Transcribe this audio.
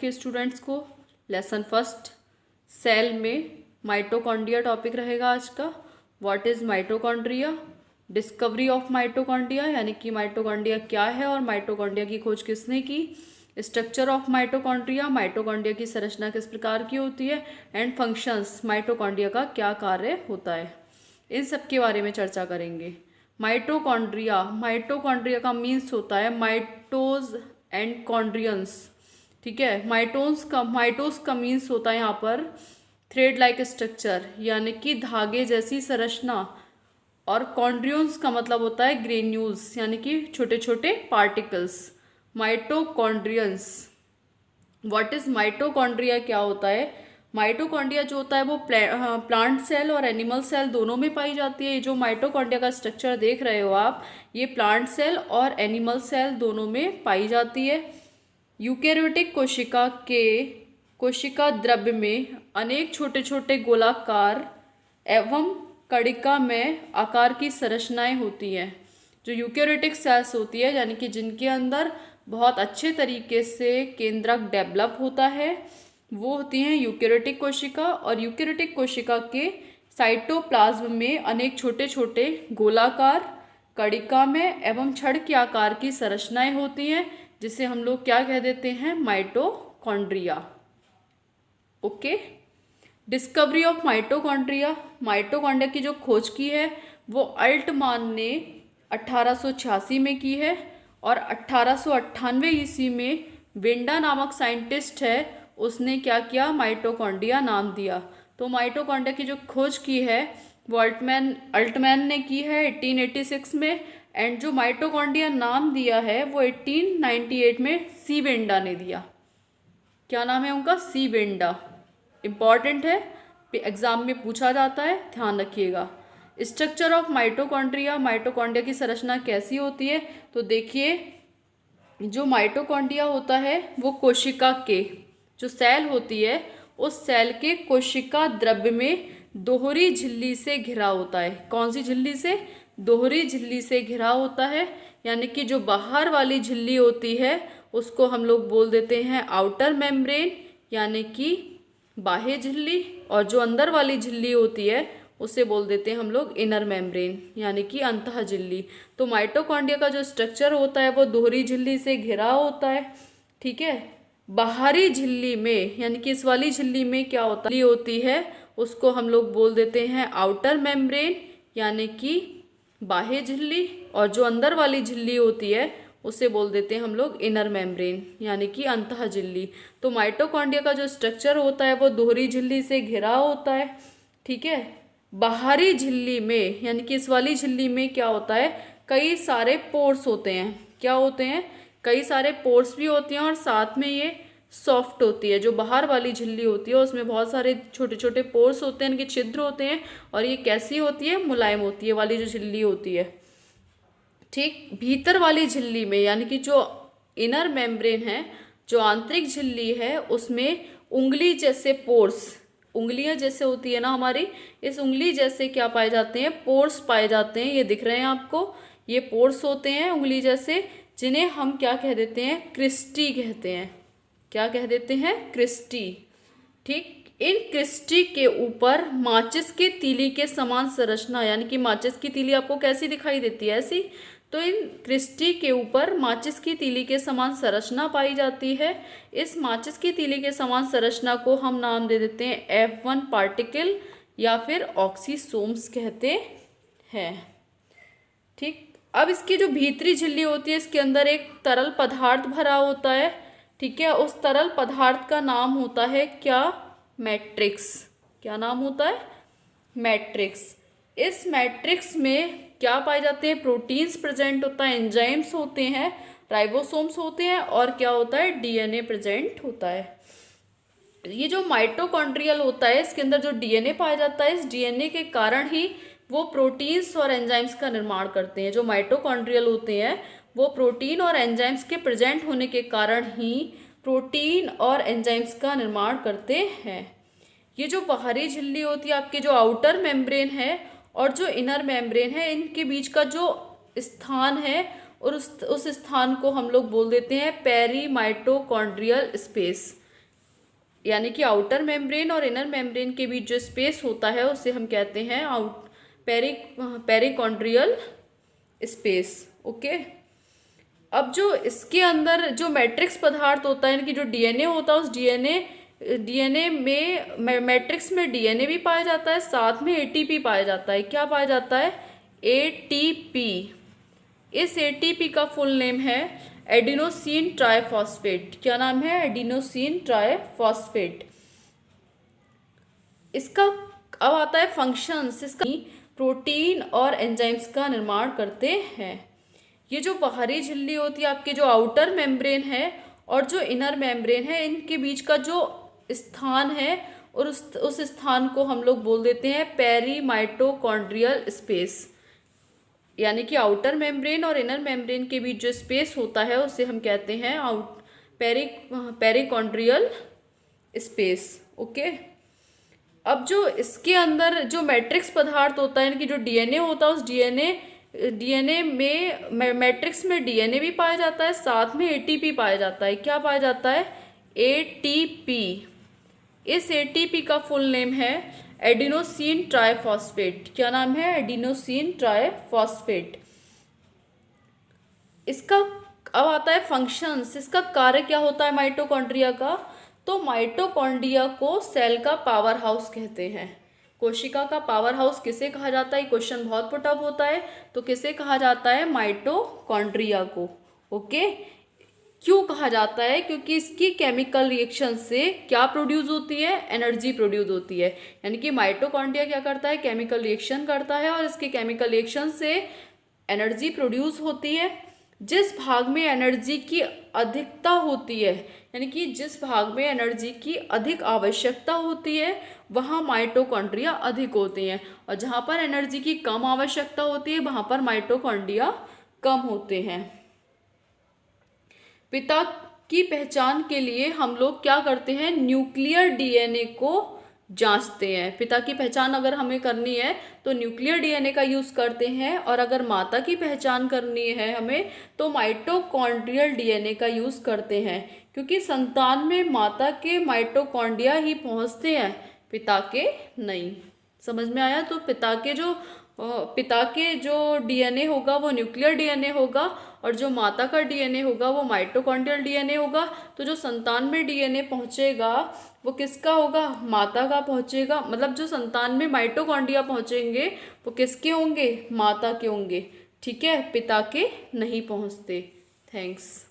के स्टूडेंट्स को। Lesson first cell में माइटोकॉन्ड्रिया टॉपिक रहेगा आज का। What is mitochondria, discovery of mitochondria यानी कि माइटोकॉन्ड्रिया क्या है और माइटोकॉन्ड्रिया की खोज किसने की, स्ट्रक्चर ऑफ माइटोकॉन्ड्रिया, माइटोकॉन्ड्रिया की संरचना किस प्रकार की होती है, एंड फंक्शंस, माइटोकॉन्ड्रिया का क्या कार्य होता है, इन सब के बारे में चर्चा करेंगे। माइटोकॉन्ड्रिया, माइटोकॉन्ड्रिया का मीन्स होता है माइटोज एंड कॉन्ड्रियंस। ठीक है, माइटोस का मीन्स होता है यहाँ पर थ्रेड लाइक स्ट्रक्चर यानी कि धागे जैसी संरचना, और कॉन्ड्रियंस का मतलब होता है ग्रेन्यूल्स यानी कि छोटे छोटे पार्टिकल्स। माइटोकॉन्ड्रियंस, व्हाट इज माइटोकॉन्ड्रिया क्या होता है। माइटोकॉन्ड्रिया जो होता है वो प्लांट सेल और एनिमल सेल दोनों में पाई जाती है। ये जो माइटोकॉन्ड्रिया का स्ट्रक्चर देख रहे हो आप, ये प्लांट सेल और एनिमल सेल दोनों में पाई जाती है। यूकेरियोटिक कोशिका द्रव्य में अनेक छोटे छोटे गोलाकार एवं कणिका में आकार की संरचनाएं होती हैं। जो यूकेरियोटिक सेल्स होती है यानी कि जिनके अंदर बहुत अच्छे तरीके से केंद्रक डेवलप होता है, वो होती हैं यूकेरियोटिक कोशिका। और यूकेरियोटिक कोशिका के साइटोप्लाज्म में अनेक छोटे छोटे गोलाकार कणिका में एवं छड़ के आकार की संरचनाएं होती हैं, जिसे हम लोग क्या कह देते हैं, mitochondria. Okay, discovery of mitochondria, mitochondria की जो खोज की है वो अल्टमान ने 1886 में की है, और 1898 ईस्वी में वेंडा नामक साइंटिस्ट है, उसने क्या किया, माइटोकॉन्ड्रिया नाम दिया। तो माइटोकॉन्ड्रिया की जो खोज की है वो अल्टमैन ने की है 1886 में, एंड जो माइटोकॉन्ड्रिया नाम दिया है वो 1898 में सी वेंडा ने दिया। क्या नाम है उनका, सी वेंडा। इम्पॉर्टेंट है, एग्जाम में पूछा जाता है, ध्यान रखिएगा। स्ट्रक्चर ऑफ माइटोकॉन्ड्रिया, माइटोकॉन्ड्रिया की संरचना कैसी होती है, तो देखिए जो माइटोकॉन्ड्रिया होता है वो कोशिका के जो सेल होती है उस सेल के कोशिका द्रव्य में दोहरी झिल्ली से घिरा होता है। कौन सी झिल्ली से, दोहरी झिल्ली से घिरा होता है, यानी कि जो बाहर वाली झिल्ली होती है उसको हम लोग बोल देते हैं आउटर मेम्ब्रेन यानी कि बाह्य झिल्ली, और जो अंदर वाली झिल्ली होती है उसे बोल देते हैं हम लोग इनर मेम्ब्रेन यानी कि अंतः झिल्ली। तो माइटोकॉन्ड्रिया का जो स्ट्रक्चर होता है वो दोहरी झिल्ली से घिरा होता है। ठीक है, बाहरी झिल्ली में यानी कि इस वाली झिल्ली में क्या होती है उसको हम लोग बोल देते हैं आउटर मेम्ब्रेन यानी कि बाह्य झिल्ली, और जो अंदर वाली झिल्ली होती है उसे बोल देते हैं हम लोग इनर मेम्ब्रेन यानी कि अंतः झिल्ली। तो माइटोकॉन्ड्रिया का जो स्ट्रक्चर होता है वो दोहरी झिल्ली से घिरा होता है। ठीक है, बाहरी झिल्ली में यानी कि इस वाली झिल्ली में क्या होता है, कई सारे पोर्स होते हैं। क्या होते हैं, कई सारे पोर्स भी होते हैं, और साथ में ये सॉफ्ट होती है। जो बाहर वाली झिल्ली होती है उसमें बहुत सारे छोटे छोटे पोर्स होते हैं, इनके छिद्र होते हैं, और ये कैसी होती है, मुलायम होती है वाली जो झिल्ली होती है। ठीक, भीतर वाली झिल्ली में यानी कि जो इनर मेम्ब्रेन है, जो आंतरिक झिल्ली है, उसमें उंगली जैसे पोर्स, उंगलियां जैसे होती है ना हमारी, इस उंगली जैसे क्या पाए जाते हैं, पोर्स पाए जाते हैं। ये दिख रहे हैं आपको, ये पोर्स होते हैं उंगली जैसे, जिन्हें हम क्या कह देते हैं, क्रिस्टी कहते हैं। क्या कह देते हैं, क्रिस्टी। ठीक, इन क्रिस्टी के ऊपर माचिस के तीली के समान संरचना, यानी कि माचिस की तीली आपको कैसी दिखाई देती है, ऐसी, तो इन क्रिस्टी के ऊपर माचिस की तीली के समान संरचना पाई जाती है। इस माचिस की तीली के समान संरचना को हम नाम दे देते हैं F1 पार्टिकल या फिर ऑक्सीसोम्स कहते हैं। ठीक, अब इसकी जो भीतरी झिल्ली होती है इसके अंदर एक तरल पदार्थ भरा होता है। ठीक है, उस तरल पदार्थ का नाम होता है क्या, मैट्रिक्स। क्या नाम होता है, मैट्रिक्स। इस मैट्रिक्स में क्या पाए जाते हैं, प्रोटीन्स प्रेजेंट होता है, एंजाइम्स होते हैं, राइबोसोम्स होते हैं, और क्या होता है, डीएनए प्रेजेंट होता है। ये जो माइटोकॉन्ड्रियल होता है इसके अंदर जो डीएनए पाया जाता है, इस डीएनए के कारण ही वो प्रोटीन्स और एंजाइम्स का निर्माण करते हैं। जो माइटोकॉन्ड्रियल होते हैं वो प्रोटीन और एंजाइम्स के प्रेजेंट होने के कारण ही प्रोटीन और एंजाइम्स का निर्माण करते हैं। ये जो बाहरी झिल्ली होती है आपके, जो आउटर मेम्ब्रेन है और जो इनर मेम्ब्रेन है, इनके बीच का जो स्थान है और उस स्थान को हम लोग बोल देते हैं पेरी माइटोकॉन्ड्रियल स्पेस। यानी कि आउटर मेम्ब्रेन और इनर मेम्ब्रेन के बीच जो स्पेस होता है उसे हम कहते हैं पेरिकॉन्ड्रियल स्पेस। ओके, अब जो इसके अंदर जो मैट्रिक्स पदार्थ होता है, यानी कि जो डीएनए होता है, उस डीएनए में मैट्रिक्स में डीएनए भी पाया जाता है, साथ में एटीपी पाया जाता है। क्या पाया जाता है? एटीपी। इस एटीपी का फुल नेम है एडिनोसिन ट्राइफॉस्फेट। क्या नाम है? Adenosine triphosphate. इसका अब आता है फंक्शंस। इसका प्रोटीन और एंजाइम्स का निर्माण करते हैं। ये जो बाहरी झिल्ली होती है आपके, जो आउटर मेम्ब्रेन है और जो इनर मेम्ब्रेन है, इनके बीच का जो स्थान है और उस स्थान को हम लोग बोल देते हैं पेरीमाइटोकॉन्ड्रियल स्पेस। यानी कि आउटर मेम्ब्रेन और इनर मेम्ब्रेन के बीच जो स्पेस होता है उसे हम कहते हैं पेरिकॉन्ड्रियल स्पेस। ओके, अब जो इसके अंदर जो मैट्रिक्स पदार्थ होता है, यानी कि जो डीएनए होता है, उस डीएनए में मैट्रिक्स में डीएनए भी पाया जाता है, साथ में एटीपी पाया जाता है। क्या पाया जाता है? एटीपी। इस एटीपी का फुल नेम है एडिनोसिन ट्राइफॉस्फेट। क्या नाम है? Adenosine triphosphate. इसका अब आता है फंक्शंस। इसका कार्य क्या होता है माइटोकॉन्ड्रिया का? तो माइटोकॉन्ड्रिया को सेल का पावर हाउस कहते हैं। कोशिका का पावर हाउस किसे कहा जाता है? क्वेश्चन बहुत पुटअप होता है। तो किसे कहा जाता है? माइटोकॉन्ड्रिया को। ओके, क्यों कहा जाता है? क्योंकि इसकी केमिकल रिएक्शन से क्या प्रोड्यूस होती है? एनर्जी प्रोड्यूस होती है। यानी कि माइटोकॉन्ड्रिया क्या करता है? केमिकल रिएक्शन करता है और इसके केमिकल रिएक्शन से एनर्जी प्रोड्यूस होती है। जिस भाग में एनर्जी की अधिकता होती है, यानी कि जिस भाग में एनर्जी की अधिक आवश्यकता होती है, वहाँ माइटोकॉन्ड्रिया अधिक होती हैं, और जहाँ पर एनर्जी की कम आवश्यकता होती है वहाँ पर माइटोकॉन्ड्रिया कम होते हैं। पिता की पहचान के लिए हम लोग क्या करते हैं? न्यूक्लियर डीएनए को जांचते हैं। पिता की पहचान अगर हमें करनी है तो न्यूक्लियर डीएनए का यूज़ करते हैं, और अगर माता की पहचान करनी है हमें तो माइटोकॉन्ड्रियल डीएनए का यूज़ करते हैं, क्योंकि संतान में माता के माइटोकॉन्ड्रिया ही पहुंचते हैं, पिता के नहीं। समझ में आया? तो पिता के जो डीएनए होगा वो न्यूक्लियर डीएनए होगा, और जो माता का डीएनए होगा वो माइटोकॉन्ड्रियल डीएनए होगा। तो जो संतान में डीएनए पहुंचेगा वो किसका होगा? माता का पहुंचेगा। मतलब जो संतान में माइटोकॉन्ड्रिया पहुंचेंगे वो किसके होंगे? माता के होंगे। ठीक है, पिता के नहीं पहुंचते। थैंक्स।